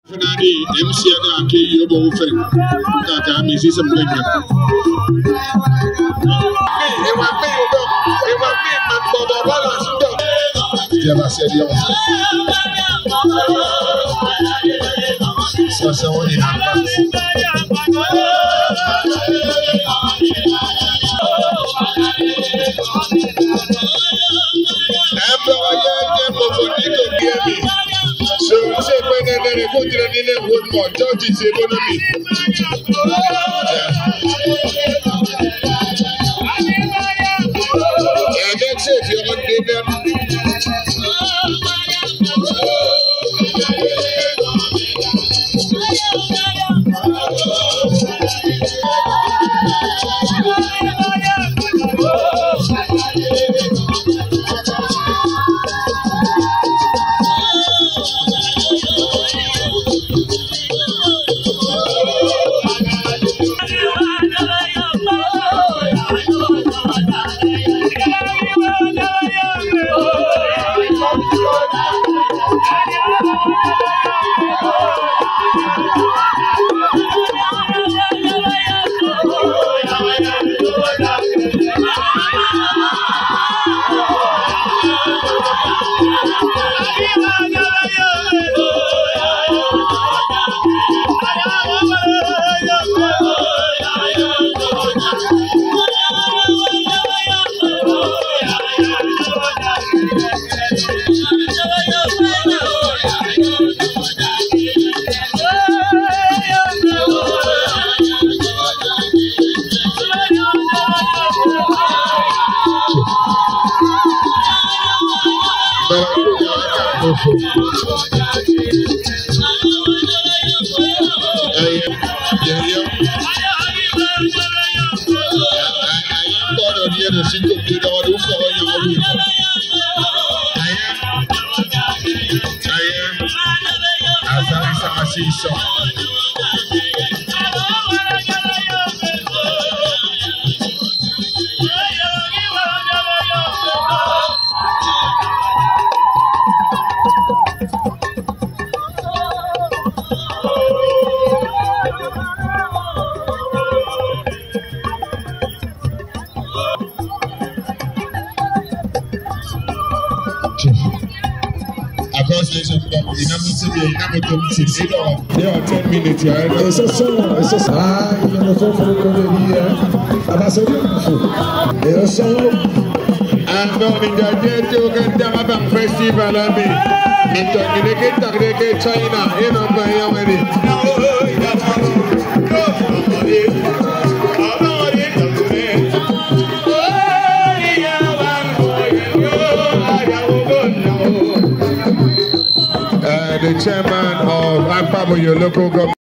Finally, MC and Aki Yobo Fen. That I miss some big. Never said the so someone in advance. So say when they go to the wood more, George is economy. And that's it, you're on dinner. There are 10 minutes here. It's a song. You know, so for the here. I said, it's a song. And now in the Jetokan Festival, I mean, in China, in the chairman of APABO, your local government.